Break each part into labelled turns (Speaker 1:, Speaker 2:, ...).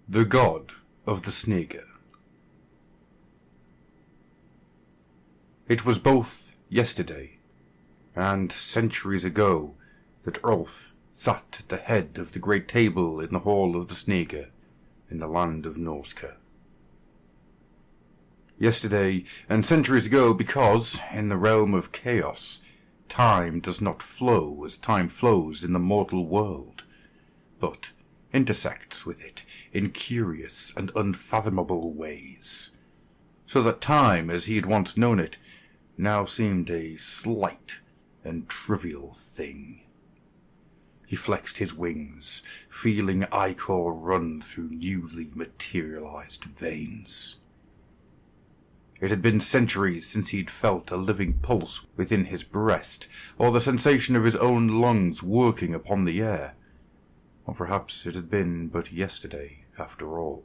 Speaker 1: The God of the Snaegr. It was both yesterday and centuries ago that Ulf sat at the head of the great table in the hall of the Snaegr in the land of Norska. Yesterday and centuries ago because, in the realm of chaos, time does not flow as time flows in the mortal world, but intersects with it in curious and unfathomable ways, so that time as he had once known it now seemed a slight and trivial thing. He flexed his wings, feeling ichor run through newly materialized veins. It had been centuries since he'd felt a living pulse within his breast, or the sensation of his own lungs working upon the air. Or perhaps it had been but yesterday, after all.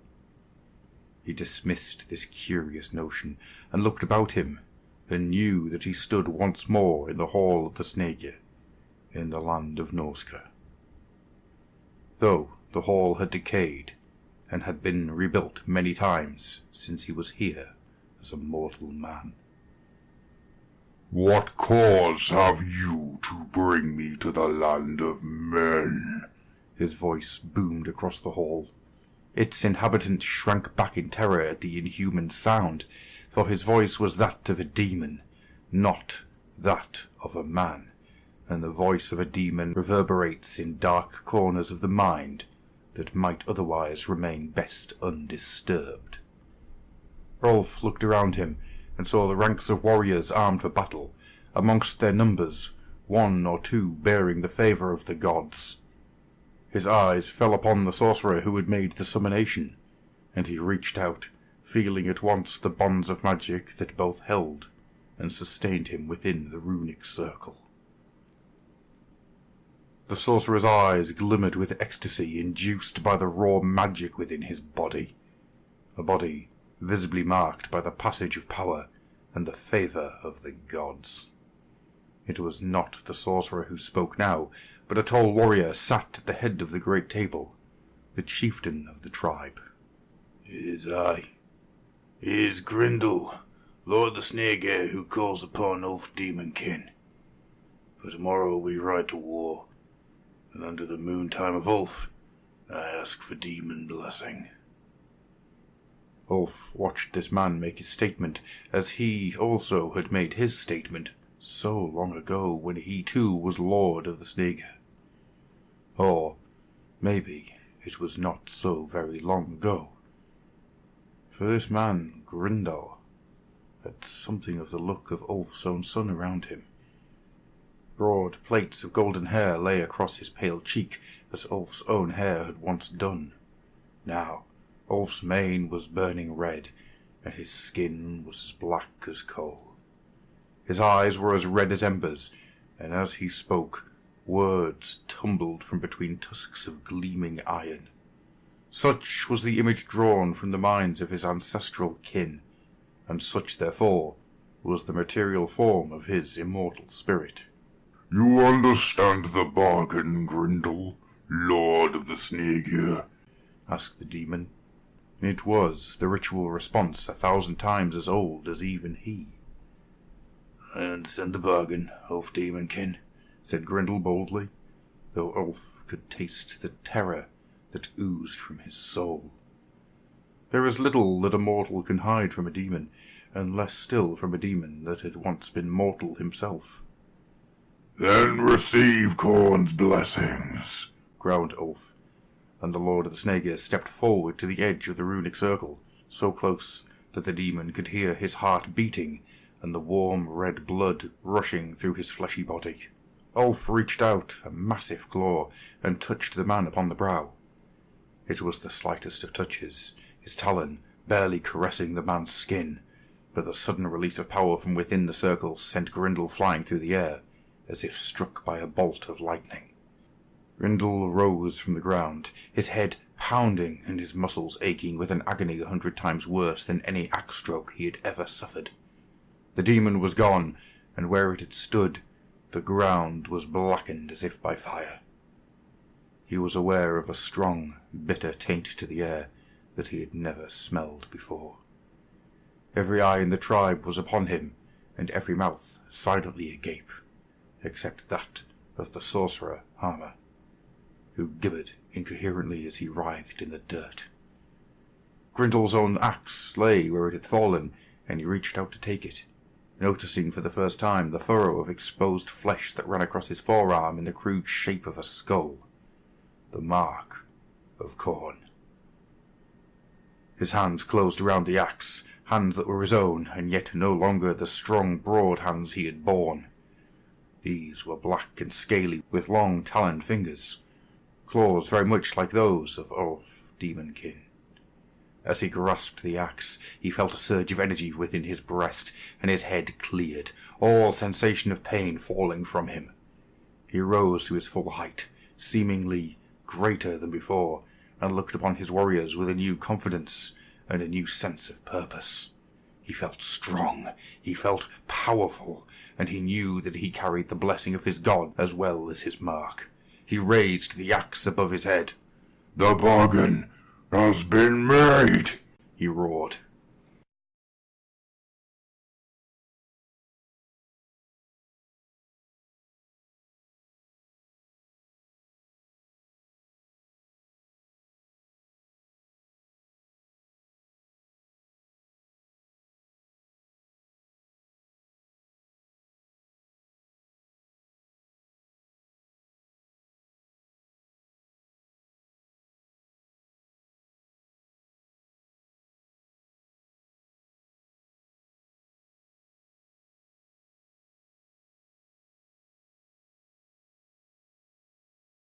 Speaker 1: He dismissed this curious notion, and looked about him, and knew that he stood once more in the hall of the Snaegr, in the land of Norska. Though the hall had decayed, and had been rebuilt many times since he was here as a mortal man.
Speaker 2: "What cause have you to bring me to the land of men?"
Speaker 1: His voice boomed across the hall. Its inhabitant shrank back in terror at the inhuman sound, for his voice was that of a demon, not that of a man, and the voice of a demon reverberates in dark corners of the mind that might otherwise remain best undisturbed. Rolf looked around him and saw the ranks of warriors armed for battle, amongst their numbers one or two bearing the favour of the gods. His eyes fell upon the sorcerer who had made the summonation, and he reached out, feeling at once the bonds of magic that both held and sustained him within the runic circle. The sorcerer's eyes glimmered with ecstasy induced by the raw magic within his body, a body visibly marked by the passage of power and the favour of the gods. It was not the sorcerer who spoke now, but a tall warrior sat at the head of the great table, the chieftain of the tribe.
Speaker 3: "It is I. It is Grindel, Lord the Snaegr, who calls upon Ulf Demonkin. For tomorrow we ride to war, and under the moontime of Ulf, I ask for demon blessing."
Speaker 1: Ulf watched this man make his statement, as he also had made his statement so long ago when he too was Lord of the Snaegr. Or maybe it was not so very long ago. For this man, Grindel, had something of the look of Ulf's own son around him. Broad plaits of golden hair lay across his pale cheek, as Ulf's own hair had once done. Now, Ulf's mane was burning red, and his skin was as black as coal. His eyes were as red as embers, and as he spoke, words tumbled from between tusks of gleaming iron. Such was the image drawn from the minds of his ancestral kin, and such, therefore, was the material form of his immortal spirit.
Speaker 2: "You understand the bargain, Grindel, Lord of the Snaegr?"
Speaker 1: asked the demon. It was the ritual response 1,000 times as old as even he.
Speaker 3: "I understand the bargain, Ulf Demonkin,"
Speaker 1: said Grindel boldly, though Ulf could taste the terror that oozed from his soul. There is little that a mortal can hide from a demon, and less still from a demon that had once been mortal himself.
Speaker 2: "Then receive Khorne's blessings,"
Speaker 1: growled Ulf, and the Lord of the Snaegr stepped forward to the edge of the runic circle, so close that the demon could hear his heart beating and the warm red blood rushing through his fleshy body. Ulf reached out a massive claw and touched the man upon the brow. It was the slightest of touches, his talon barely caressing the man's skin, but the sudden release of power from within the circle sent Grindel flying through the air, as if struck by a bolt of lightning. Grindel rose from the ground, his head pounding and his muscles aching with an agony 100 times worse than any axe stroke he had ever suffered. The demon was gone, and where it had stood, the ground was blackened as if by fire. He was aware of a strong, bitter taint to the air, that he had never smelled before. Every eye in the tribe was upon him, and every mouth silently agape, except that of the sorcerer Hammer, who gibbered incoherently as he writhed in the dirt. Grindel's own axe lay where it had fallen, and he reached out to take it, noticing for the first time the furrow of exposed flesh that ran across his forearm in the crude shape of a skull, the mark of Khorne. His hands closed around the axe, hands that were his own, and yet no longer the strong, broad hands he had borne. These were black and scaly, with long, taloned fingers, claws very much like those of Ulf Demonkin. As he grasped the axe, he felt a surge of energy within his breast, and his head cleared, all sensation of pain falling from him. He rose to his full height, seemingly greater than before, and looked upon his warriors with a new confidence and a new sense of purpose. He felt strong, he felt powerful, and he knew that he carried the blessing of his god as well as his mark. He raised the axe above his head.
Speaker 2: "The bargain has been made,"
Speaker 1: he roared.